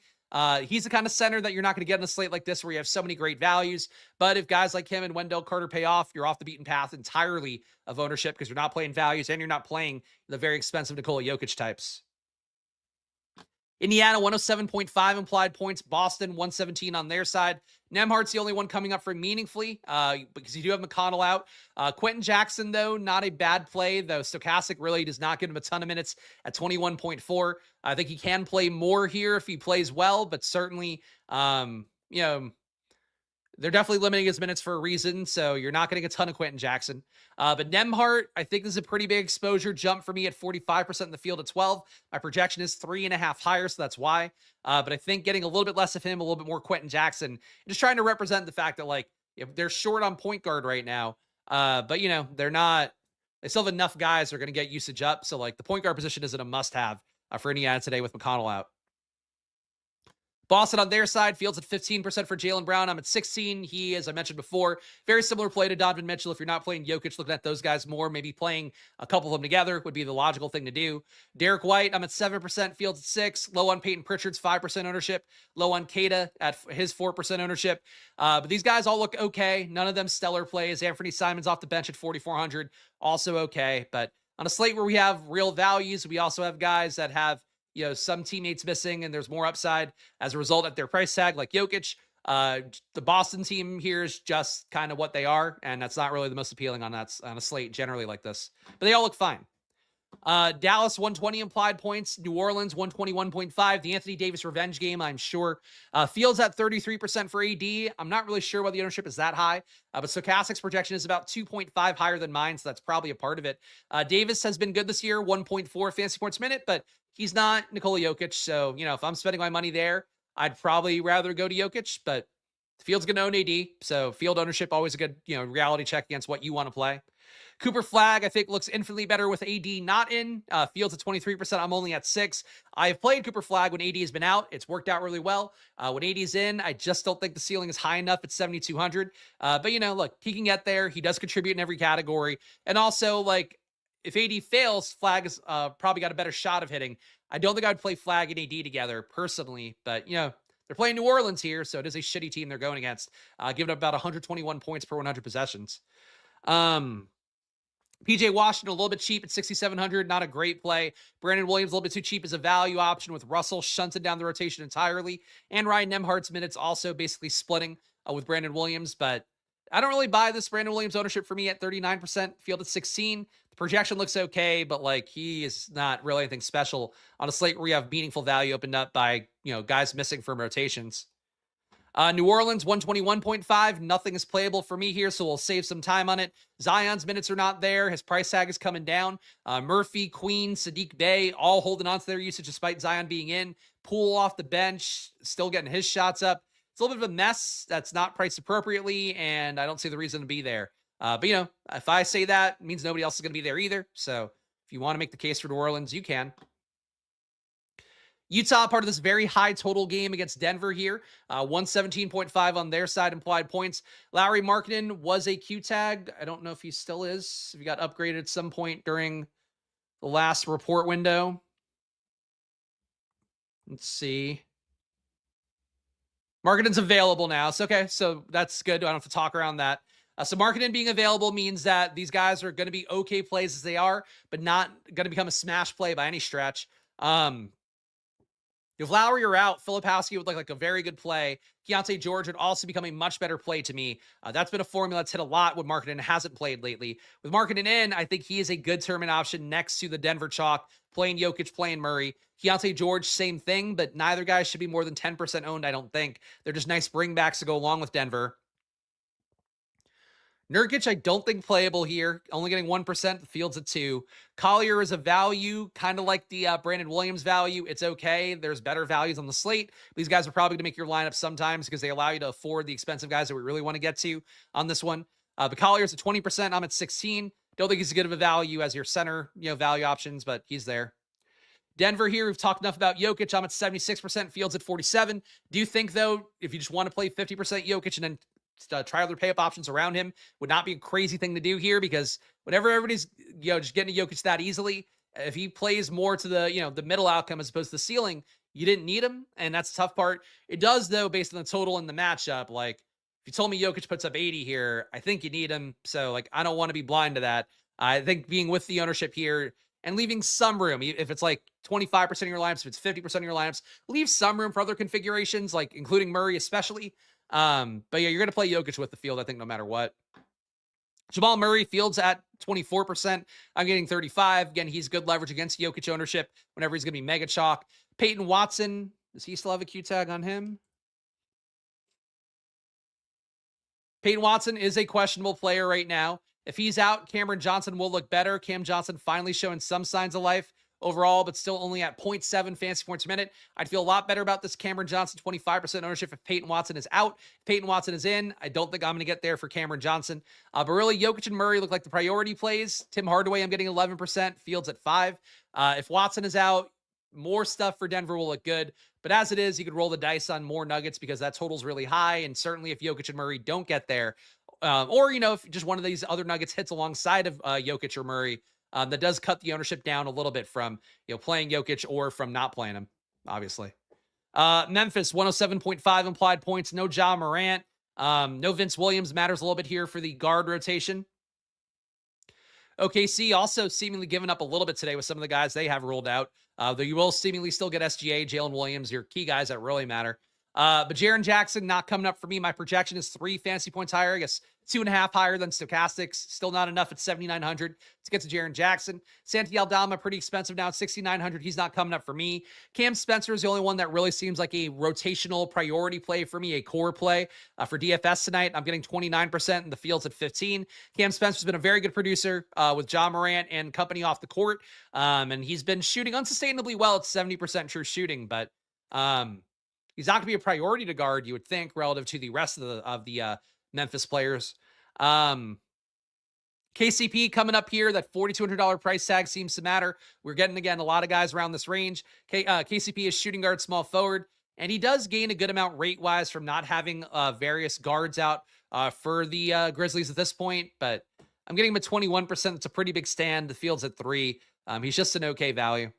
He's the kind of center that you're not going to get in a slate like this where you have so many great values. But if guys like him and Wendell Carter pay off, you're off the beaten path entirely of ownership because you're not playing values and you're not playing the very expensive Nikola Jokic types. Indiana, 107.5 implied points. Boston, 117 on their side. Nemhart's the only one coming up for meaningfully because you do have McConnell out. Quentin Jackson, though, not a bad play, though Stokastic really does not give him a ton of minutes at 21.4. I think he can play more here if he plays well, but certainly, they're definitely limiting his minutes for a reason, so you're not getting a ton of Quentin Jackson. But Nemhart, I think this is a pretty big exposure jump for me at 45% in the field at 12. My projection is 3.5 higher, so that's why. But I think getting a little bit less of him, a little bit more Quentin Jackson, just trying to represent the fact that, they're short on point guard right now. But, they're not, they still have enough guys that are going to get usage up. So, the point guard position isn't a must-have for Indiana today with McConnell out. Boston on their side fields at 15% for Jaylen Brown. I'm at 16. He, as I mentioned before, very similar play to Donovan Mitchell. If you're not playing Jokic, looking at those guys more, maybe playing a couple of them together would be the logical thing to do. Derek White, I'm at 7%, fields at 6. Low on Peyton Pritchard's 5% ownership. Low on Kata at his 4% ownership. But these guys all look okay. None of them stellar plays. Anthony Simons off the bench at 4,400. Also okay. But on a slate where we have real values, we also have guys that have some teammates missing and there's more upside as a result at their price tag, like Jokic. The Boston team here is just kind of what they are, and that's not really the most appealing on a slate generally like this. But they all look fine. Dallas, 120 implied points. New Orleans, 121.5. The Anthony Davis revenge game, I'm sure. Fields at 33% for AD. I'm not really sure why the ownership is that high, but Stokastic's projection is about 2.5 higher than mine, so that's probably a part of it. Davis has been good this year, 1.4 fantasy points a minute, but he's not Nikola Jokic, so, if I'm spending my money there, I'd probably rather go to Jokic, but the field's going to own AD, so field ownership, always a good, reality check against what you want to play. Cooper Flagg, I think, looks infinitely better with AD not in. Fields at 23%. I'm only at 6. I've played Cooper Flagg when AD has been out. It's worked out really well. When AD is in, I just don't think the ceiling is high enough at 7,200. But, look, he can get there. He does contribute in every category. And also, if AD fails, Flagg has probably got a better shot of hitting. I don't think I'd play Flagg and AD together personally, but, they're playing New Orleans here, so it is a shitty team they're going against, giving up about 121 points per 100 possessions. PJ Washington, a little bit cheap at 6,700. Not a great play. Brandon Williams, a little bit too cheap as a value option with Russell shunted down the rotation entirely. And Ryan Nemhart's minutes also basically splitting with Brandon Williams. But I don't really buy this Brandon Williams ownership for me at 39%. Field at 16. The projection looks okay, but he is not really anything special on a slate where you have meaningful value opened up by, guys missing from rotations. New Orleans, 121.5. Nothing is playable for me here, so we'll save some time on it. Zion's minutes are not there. His price tag is coming down. Murphy, Queen, Sadiq Bey, all holding on to their usage despite Zion being in. Poole off the bench, still getting his shots up. It's a little bit of a mess that's not priced appropriately, and I don't see the reason to be there. But, if I say that, it means nobody else is going to be there either. So if you want to make the case for New Orleans, you can. Utah, part of this very high total game against Denver here. 117.5 on their side implied points. Lauri Markkanen was a Q tag. I don't know if he still is. If he got upgraded at some point during the last report window. Let's see. Markkanen's available now. So, okay, so that's good. I don't have to talk around that. So Markkanen being available means that these guys are going to be okay plays as they are, but not going to become a smash play by any stretch. If Lowry are out, Filipowski would look like a very good play. Keontae George would also become a much better play to me. That's been a formula that's hit a lot when Markkanen hasn't played lately. With Markkanen in, I think he is a good tournament option next to the Denver chalk, playing Jokic, playing Murray. Keontae George, same thing, but neither guy should be more than 10% owned, I don't think. They're just nice bringbacks to go along with Denver. Nurkic, I don't think playable here. Only getting 1%. The field's at 2. Collier is a value, kind of like the Brandon Williams value. It's okay. There's better values on the slate. These guys are probably going to make your lineup sometimes because they allow you to afford the expensive guys that we really want to get to on this one. But Collier's at 20%. I'm at 16. Don't think he's as good of a value as your center, value options, but he's there. Denver here, we've talked enough about Jokic. I'm at 76%, Fields at 47. Do you think, though, if you just want to play 50% Jokic and then try other pay-up options around him, would not be a crazy thing to do here? Because whenever everybody's, just getting to Jokic that easily, if he plays more to the, the middle outcome as opposed to the ceiling, you didn't need him, and that's the tough part. It does, though, based on the total in the matchup. Like, if you told me Jokic puts up 80 here, I think you need him. So, I don't want to be blind to that. I think being with the ownership here and leaving some room, if it's like 25% of your lineups, if it's 50% of your lineups, leave some room for other configurations, like including Murray especially. But yeah, you're going to play Jokic with the field, I think, no matter what. Jamal Murray, Fields at 24%. I'm getting 35. Again, he's good leverage against Jokic ownership whenever he's going to be mega chalk. Peyton Watson, does he still have a Q tag on him? Peyton Watson is a questionable player right now. If he's out, Cameron Johnson will look better. Cam Johnson finally showing some signs of life overall, but still only at 0.7 fantasy points per minute. I'd feel a lot better about this Cameron Johnson 25% ownership if Peyton Watson is out. If Peyton Watson is in, I don't think I'm going to get there for Cameron Johnson. But really, Jokic and Murray look like the priority plays. Tim Hardaway, I'm getting 11%. Fields at 5. If Watson is out, more stuff for Denver will look good. But as it is, you could roll the dice on more Nuggets because that total's really high. And certainly if Jokic and Murray don't get there, or, if just one of these other Nuggets hits alongside of Jokic or Murray, that does cut the ownership down a little bit from, playing Jokic or from not playing him, obviously. Memphis, 107.5 implied points. No Ja Morant. No Vince Williams. Matters a little bit here for the guard rotation. OKC also seemingly giving up a little bit today with some of the guys they have ruled out. Though you will seemingly still get SGA, Jalen Williams, your key guys that really matter. But Jaren Jackson not coming up for me. My projection is 3 fantasy points higher. I guess 2.5 higher than Stokastic's. Still not enough at 7,900 to get to Jaren Jackson. Santi Aldama, pretty expensive now at 6,900. He's not coming up for me. Cam Spencer is the only one that really seems like a rotational priority play for me, a core play for DFS tonight. I'm getting 29% and the field's at 15. Cam Spencer's been a very good producer with Ja Morant and company off the court. And he's been shooting unsustainably well at 70% true shooting, but he's not going to be a priority to guard, you would think, relative to the rest of the Memphis players. KCP coming up here, that $4,200 price tag seems to matter. We're getting, again, a lot of guys around this range. KCP is shooting guard, small forward, and he does gain a good amount rate-wise from not having various guards out for the Grizzlies at this point, but I'm getting him at 21%. It's a pretty big stand. The field's at 3. He's just an okay value.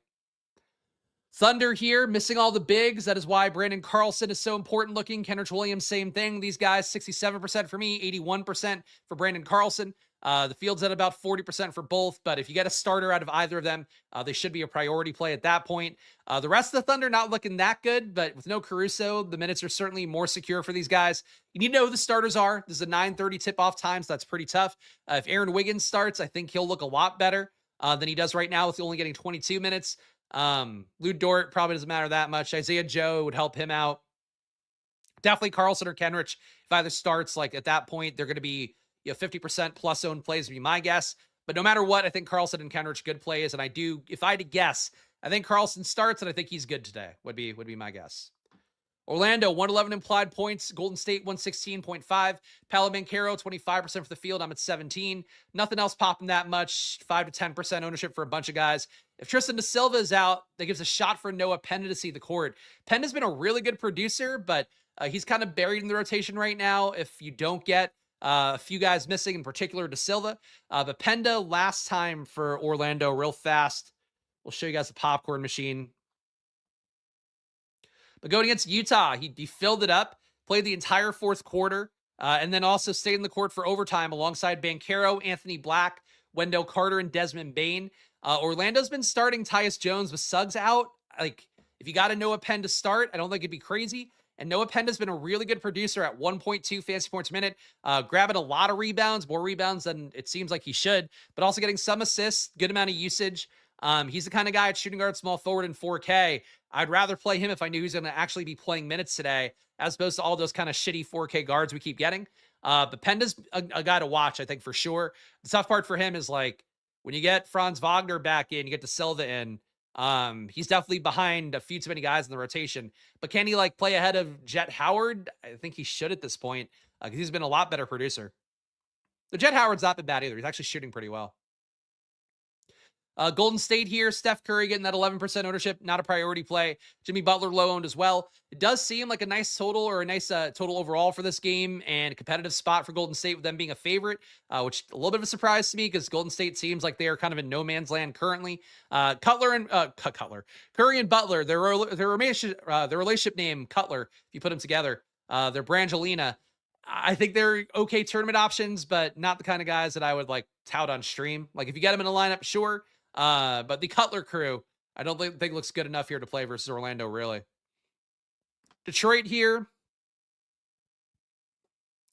Thunder here, missing all the bigs. That is why Brandon Carlson is so important looking. Kenrich Williams, same thing. These guys, 67% for me, 81% for Brandon Carlson. The field's at about 40% for both, but if you get a starter out of either of them, they should be a priority play at that point. The rest of the Thunder not looking that good, but with no Caruso, the minutes are certainly more secure for these guys. You need to know who the starters are. This is a 9:30 tip-off time, so that's pretty tough. If Aaron Wiggins starts, I think he'll look a lot better than he does right now with only getting 22 minutes. Lou Dort probably doesn't matter that much. Isaiah Joe would help him out. Definitely Carlson or Kenrich. If either starts, at that point, they're going to be 50% plus owned plays would be my guess. But no matter what, I think Carlson and Kenrich good plays. And if I had to guess, I think Carlson starts and I think he's good today would be my guess. Orlando, 111 implied points. Golden State, 116.5. Paolo Banchero, 25% for the field. I'm at 17. Nothing else popping that much. 5 to 10% ownership for a bunch of guys. If Tristan da Silva is out, that gives a shot for Noah Penn to see the court. Penn has been a really good producer, but he's kind of buried in the rotation right now if you don't get a few guys missing, in particular da Silva. But Penda last time for Orlando, real fast. We'll show you guys the popcorn machine. But going against Utah, he filled it up, played the entire fourth quarter, and then also stayed in the court for overtime alongside Banchero, Anthony Black, Wendell Carter, and Desmond Bane. Orlando's been starting Tyus Jones with Suggs out. If you got a Noah Penn to start, I don't think it'd be crazy. And Noah Penn has been a really good producer at 1.2 fantasy points per minute, grabbing a lot of rebounds, more rebounds than it seems like he should, but also getting some assists, good amount of usage. He's the kind of guy at shooting guard, small forward in 4K. I'd rather play him if I knew he was going to actually be playing minutes today, as opposed to all those kind of shitty 4K guards we keep getting. But Penda's a guy to watch, I think, for sure. The tough part for him is like when you get Franz Wagner back in, you get to Silva in. He's definitely behind a few too many guys in the rotation. But can he like play ahead of Jet Howard? I think he should at this point because he's been a lot better producer. The Jet Howard's not been bad either. He's actually shooting pretty well. Golden State here, Steph Curry getting that 11% ownership, not a priority play. Jimmy Butler low owned as well. It does seem like a nice total or a nice total overall for this game and a competitive spot for Golden State with them being a favorite, which a little bit of a surprise to me because Golden State seems like they are kind of in no man's land currently. Curry and Butler, their relationship name Cutler, if you put them together, they're Brangelina. I think they're okay tournament options, but not the kind of guys that I would like tout on stream. Like if you get them in a lineup, sure. But the Cutler crew, I don't think looks good enough here to play versus Orlando, really. Detroit here.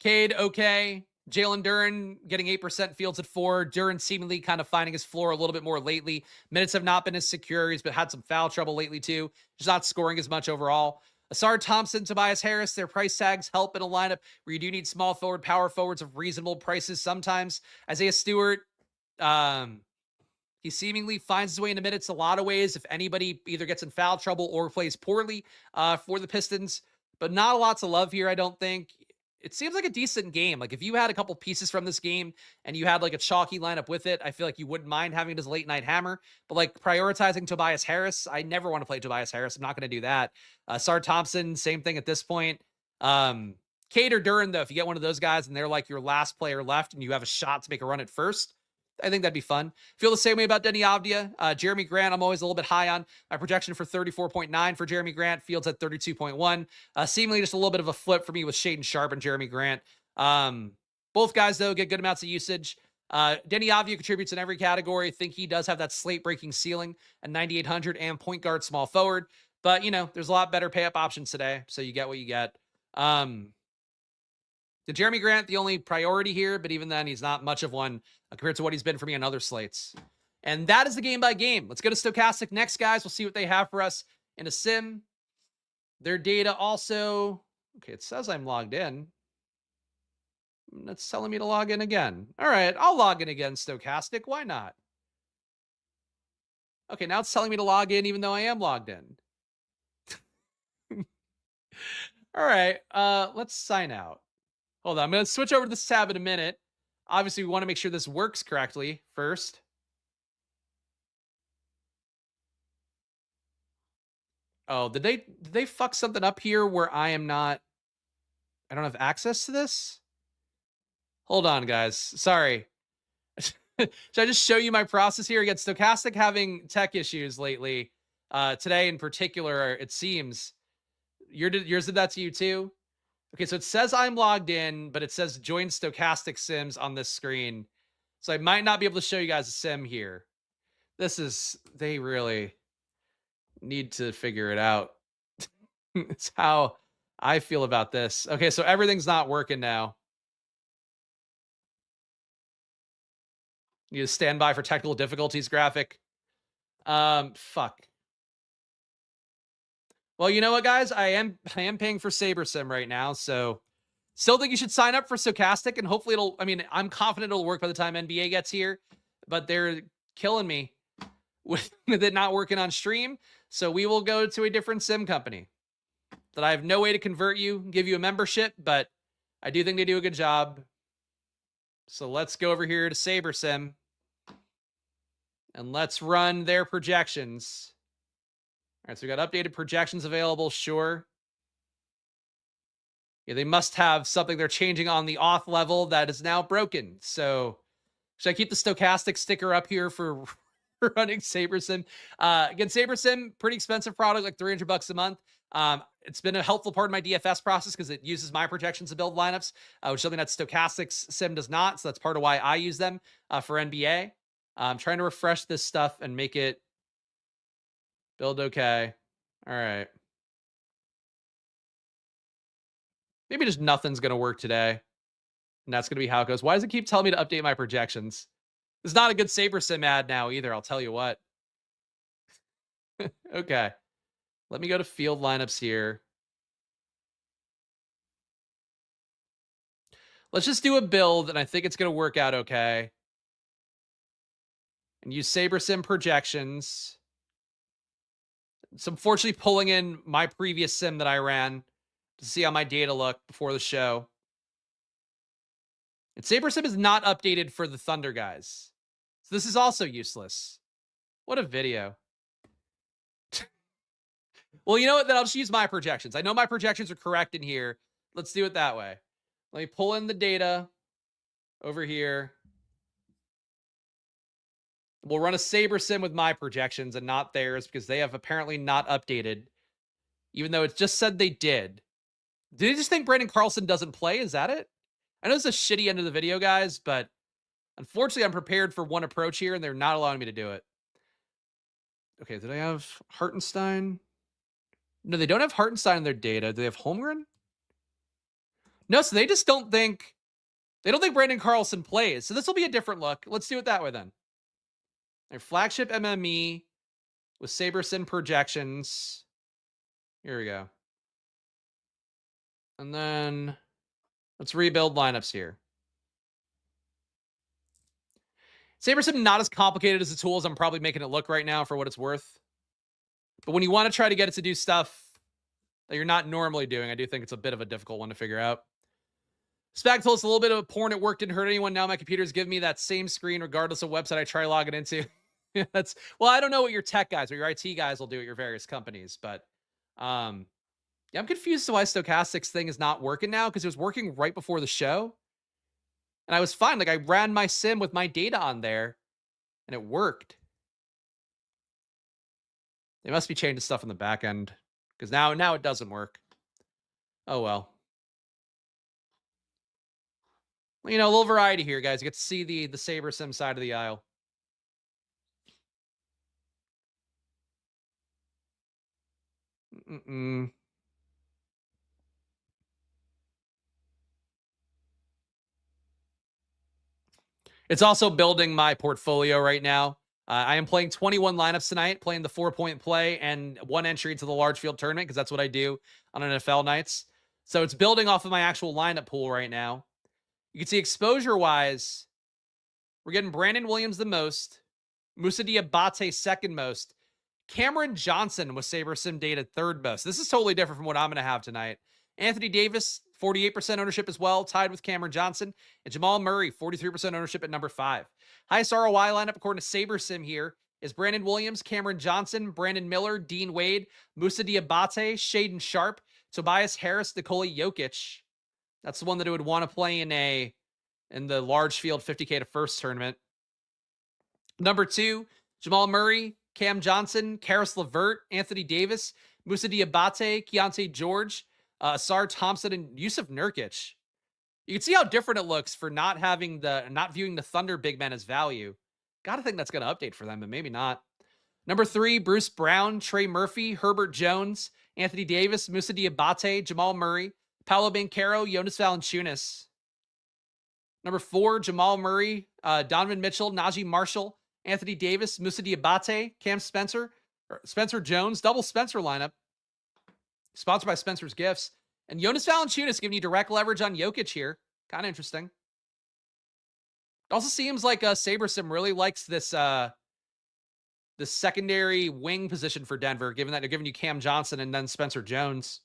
Cade, okay. Jalen Duren getting 8%, Fields at 4. Duren seemingly kind of finding his floor a little bit more lately. Minutes have not been as secure. He's had some foul trouble lately, too. Just not scoring as much overall. Asar Thompson, Tobias Harris, their price tags help in a lineup where you do need small forward, power forwards of reasonable prices sometimes. Isaiah Stewart, he seemingly finds his way into minutes a lot of ways if anybody either gets in foul trouble or plays poorly for the Pistons. But not a lot to love here, I don't think. It seems like a decent game. Like if you had a couple pieces from this game and you had like a chalky lineup with it, I feel like you wouldn't mind having it as a late night hammer. But like prioritizing Tobias Harris, I never want to play Tobias Harris. I'm not going to do that. Sar Thompson, same thing at this point. Cade or Duren, though, if you get one of those guys and they're like your last player left and you have a shot to make a run at first, I think that'd be fun. Feel the same way about Denny Avdia. Jeremy Grant, I'm always a little bit high on. My projection for 34.9 for Jeremy Grant. Fields at 32.1. Seemingly just a little bit of a flip for me with Shaden Sharp and Jeremy Grant. Both guys, though, get good amounts of usage. Denny Avdia contributes in every category. I think he does have that slate-breaking ceiling at 9,800 and point guard, small forward. But, you know, there's a lot better pay-up options today, so you get what you get. The Jeremy Grant, the only priority here, but even then, he's not much of one compared to what he's been for me on other slates. And that is the game by game. Let's go to Stokastic next, guys. We'll see what they have for us in a sim. Their data also, okay, it says I'm logged in. That's telling me to log in again. All right, I'll log in again, Stokastic. Why not? Okay, now it's telling me to log in even though I am logged in. All right, let's sign out. Hold on, I'm going to switch over to this tab in a minute. Obviously, we want to make sure this works correctly first. Oh, did they fuck something up here where I don't have access to this? Hold on, guys. Sorry. Should I just show you my process here? Again, Stokastic having tech issues lately. Today in particular, it seems. Yours did that to you too? Okay, so it says I'm logged in, but it says join Stokastic Sims on this screen. So I might not be able to show you guys a sim here. They really need to figure it out. It's how I feel about this. Okay, so everything's not working now. Need to stand by for technical difficulties graphic. Fuck. Well, you know what, guys? I am paying for SaberSim right now, so still think you should sign up for Stokastic, and hopefully I'm confident it'll work by the time NBA gets here, but they're killing me with it not working on stream, so we will go to a different sim company that I have no way to convert you, give you a membership, but I do think they do a good job. So let's go over here to SaberSim, and let's run their projections. All right, so we got updated projections available, sure. Yeah, they must have something they're changing on the auth level that is now broken. So should I keep the Stokastic sticker up here for running SaberSim? Again, SaberSim, pretty expensive product, like $300 a month. It's been a helpful part of my DFS process because it uses my projections to build lineups, which is something that Stokastic's sim does not. So that's part of why I use them for NBA. I'm trying to refresh this stuff and make it build okay. All right. Maybe just nothing's going to work today. And that's going to be how it goes. Why does it keep telling me to update my projections? It's not a good SaberSim ad now either, I'll tell you what. Okay. Let me go to field lineups here. Let's just do a build, and I think it's going to work out okay. And use SaberSim projections. So unfortunately pulling in my previous sim that I ran to see how my data looked before the show. And SaberSim is not updated for the Thunder guys. So this is also useless. What a video. Well, you know what? Then I'll just use my projections. I know my projections are correct in here. Let's do it that way. Let me pull in the data over here. We'll run a SaberSim with my projections and not theirs because they have apparently not updated, even though it just said they did. Did you just think Brandon Carlson doesn't play? Is that it? I know it's a shitty end of the video, guys, but unfortunately, I'm prepared for one approach here, and they're not allowing me to do it. Okay, did I have Hartenstein? No, they don't have Hartenstein in their data. Do they have Holmgren? No, so they just don't think... They don't think Brandon Carlson plays. So this will be a different look. Let's do it that way then. Their flagship MME with SaberSim projections. Here we go. And then let's rebuild lineups here. SaberSim not as complicated as the tools I'm probably making it look right now for what it's worth. But when you want to try to get it to do stuff that you're not normally doing, I do think it's a bit of a difficult one to figure out. Spag told us a little bit of porn at work didn't hurt anyone. Now my computer's giving me that same screen regardless of website I try logging into. That's, well, I don't know what your tech guys or your IT guys will do at your various companies, but yeah, I'm confused as to why Stokastic's thing is not working now because it was working right before the show. And I was fine. Like I ran my sim with my data on there and it worked. They must be changing stuff in the back end because now it doesn't work. Oh, well. You know, a little variety here, guys. You get to see the SaberSim side of the aisle. It's also building my portfolio right now. I am playing 21 lineups tonight, playing the 4-point play and one entry to the large field tournament because that's what I do on NFL nights. So it's building off of my actual lineup pool right now. You can see exposure-wise, we're getting Brandon Williams the most, Moussa Diabate second most, Cameron Johnson with SaberSim data third most. This is totally different from what I'm going to have tonight. Anthony Davis, 48% ownership as well, tied with Cameron Johnson. And Jamal Murray, 43% ownership at number 5. Highest ROI lineup, according to SaberSim here, is Brandon Williams, Cameron Johnson, Brandon Miller, Dean Wade, Moussa Diabate, Shaden Sharp, Tobias Harris, Nikola Jokic. That's the one that it would want to play in the large field 50K to first tournament. Number 2, Jamal Murray, Cam Johnson, Karis LeVert, Anthony Davis, Moussa Diabate, Keontae George, Asar Thompson, and Yusuf Nurkic. You can see how different it looks for not viewing the Thunder big men as value. Gotta think that's going to update for them, but maybe not. Number 3, Bruce Brown, Trey Murphy, Herbert Jones, Anthony Davis, Moussa Diabate, Jamal Murray, Paolo Banchero, Jonas Valanciunas. Number 4, Jamal Murray, Donovan Mitchell, Najee Marshall, Anthony Davis, Moussa Diabate, Cam Spencer, Spencer Jones, double Spencer lineup. Sponsored by Spencer's Gifts. And Jonas Valanciunas giving you direct leverage on Jokic here. Kind of interesting. It also seems like SaberSim really likes this secondary wing position for Denver, given that they're giving you Cam Johnson and then Spencer Jones.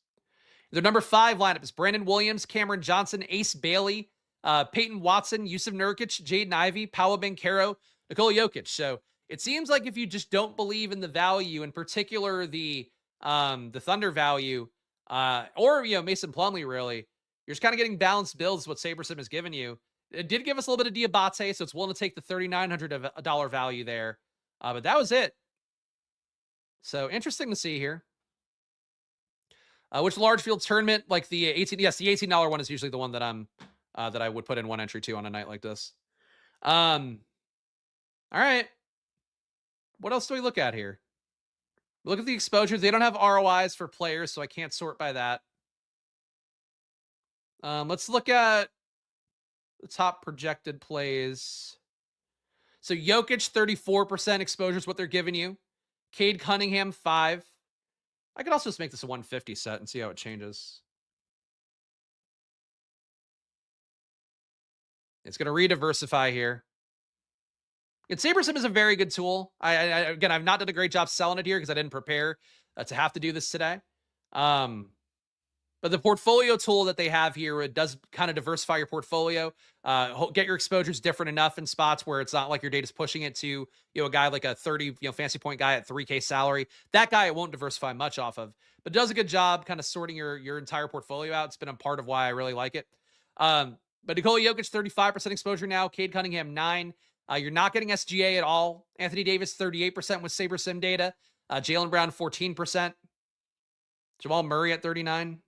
Their number 5 lineup is Brandon Williams, Cameron Johnson, Ace Bailey, Peyton Watson, Yusuf Nurkic, Jaden Ivey, Paolo Banchero, Nikola Jokic. So it seems like if you just don't believe in the value, in particular the Thunder value, or Mason Plumlee, really, you're just kind of getting balanced builds. What SaberSim has given you. It did give us a little bit of Diabate, so it's willing to take the $3,900 value there. But that was it. So interesting to see here. Which large field tournament, like the 18? Yes, the $18 one is usually the one that that I would put in one entry to on a night like this. All right. What else do we look at here? Look at the exposures. They don't have ROIs for players, so I can't sort by that. Let's look at the top projected plays. So Jokic, 34% exposure is what they're giving you. Cade Cunningham, 5. I could also just make this a 150 set and see how it changes. It's going to re-diversify here. And SaberSim is a very good tool. Again, I've not done a great job selling it here because I didn't prepare to have to do this today. But the portfolio tool that they have here, it does kind of diversify your portfolio, get your exposures different enough in spots where it's not like your data's pushing it to, a guy like a 30, fancy point guy at 3K salary. That guy, it won't diversify much off of, but it does a good job kind of sorting your entire portfolio out. It's been a part of why I really like it. But Nikola Jokic, 35% exposure now. Cade Cunningham, 9%. You're not getting SGA at all. Anthony Davis, 38% with SaberSim data. Jaylen Brown, 14%. Jamal Murray at 39%.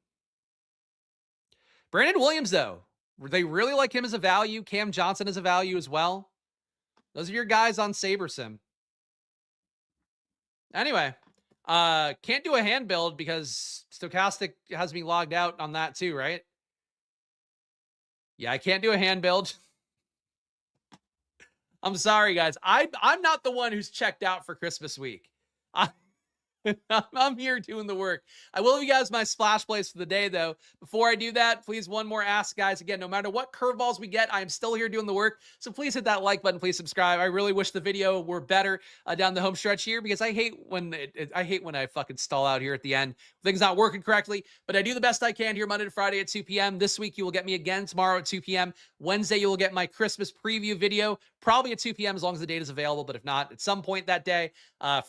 Brandon Williams, though, they really like him as a value. Cam Johnson as a value as well. Those are your guys on SaberSim. Anyway, can't do a hand build because Stokastic has me logged out on that too, right? Yeah, I can't do a hand build. I'm sorry, guys. I'm not the one who's checked out for Christmas week. I'm here doing the work. I will give you guys my splash plays for the day, though. Before I do that, please, one more ask, guys. Again, no matter what curveballs we get, I am still here doing the work. So please hit that like button. Please subscribe. I really wish the video were better down the home stretch here because I hate when I fucking stall out here at the end. Things not working correctly, but I do the best I can here Monday to Friday at 2 p.m. This week, you will get me again tomorrow at 2 p.m. Wednesday, you will get my Christmas preview video, probably at 2 p.m. as long as the date is available, but if not, at some point that day.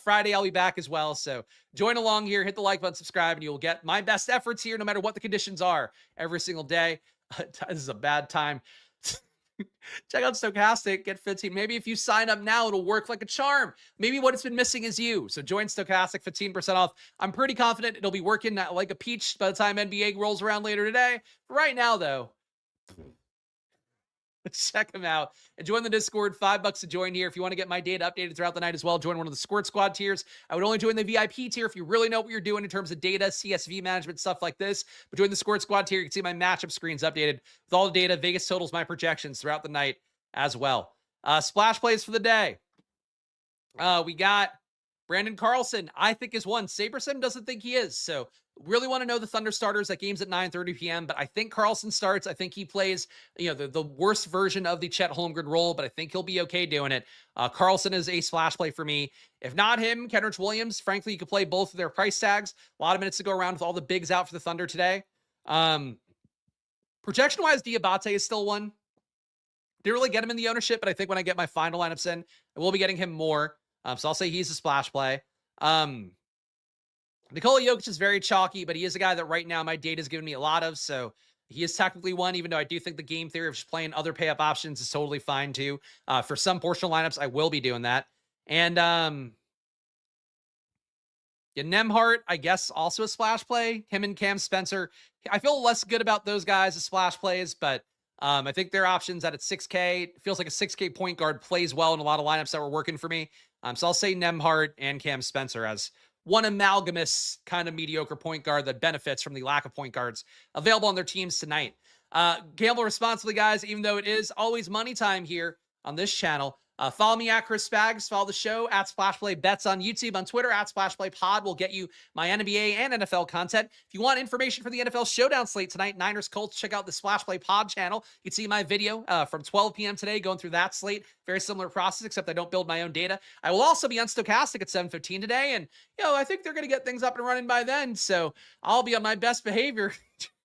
Friday, I'll be back as well. So join along here, hit the like button, subscribe, and you'll get my best efforts here no matter what the conditions are every single day. This is a bad time. Check out Stokastic, get 15. Maybe if you sign up now, it'll work like a charm. Maybe what it's been missing is you. So join Stokastic, 15% off. I'm pretty confident it'll be working like a peach by the time NBA rolls around later today. Right now, though, check them out and join the Discord. $5 to join here. If you want to get my data updated throughout the night as well, join one of the Squirt Squad tiers. I would only join the VIP tier if you really know what you're doing in terms of data, CSV management, stuff like this. But join the Squirt Squad tier. You can see my matchup screens updated with all the data, Vegas totals, my projections throughout the night as well. Splash plays for the day. We got Brandon Carlson, I think is one. SaberSim doesn't think he is. So really want to know the Thunder starters. That game's at 9:30 p.m., but I think Carlson starts. I think he plays, the worst version of the Chet Holmgren role, but I think he'll be okay doing it. Carlson is a splash play for me. If not him, Kenrich Williams. Frankly, you could play both of their price tags. A lot of minutes to go around with all the bigs out for the Thunder today. Projection-wise, Diabate is still one. Didn't really get him in the ownership, but I think when I get my final lineups in, I will be getting him more. So I'll say he's a splash play. Nikola Jokic is very chalky, but he is a guy that right now my data is giving me a lot of. So he is technically one, even though I do think the game theory of just playing other pay up options is totally fine too. For some portion of lineups, I will be doing that. And Nemhart, I guess, also a splash play. Him and Cam Spencer. I feel less good about those guys as splash plays, but I think their options at 6K, it feels like a 6K point guard plays well in a lot of lineups that were working for me. So I'll say Nemhart and Cam Spencer as one amalgamous kind of mediocre point guard that benefits from the lack of point guards available on their teams tonight. Gamble responsibly, guys, even though it is always money time here on this channel. Follow me at Chris Spags. Follow the show at SplashPlay Bets on YouTube, on Twitter at SplashPlay Pod. Will get you my NBA and NFL content. If you want information for the NFL showdown slate tonight, Niners Colts, check out the SplashPlay Pod channel. You can see my video from 12 p.m. today going through that slate. Very similar process, except I don't build my own data. I will also be on Stokastic at 7:15 today, and I think they're going to get things up and running by then. So I'll be on my best behavior.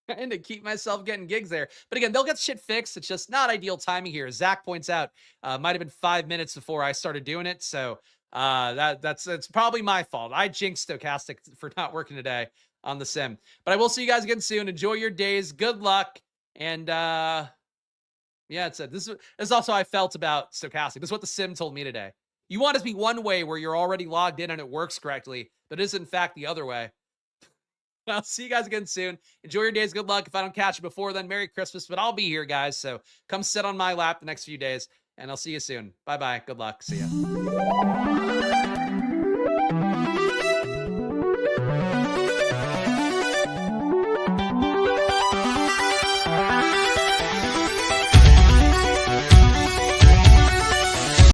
Trying to keep myself getting gigs there. But again, they'll get shit fixed. It's just not ideal timing here. As Zach points out, might have been 5 minutes before I started doing it. So that's probably my fault. I jinxed Stokastic for not working today on the sim. But I will see you guys again soon. Enjoy your days. Good luck. And this is also how I felt about Stokastic. This is what the sim told me today. You want it to be one way where you're already logged in and it works correctly, but it is in fact the other way. I'll see you guys again soon. Enjoy your days. Good luck. If I don't catch you before then, Merry Christmas. But I'll be here, guys. So come sit on my lap the next few days, and I'll see you soon. Bye-bye. Good luck. See ya.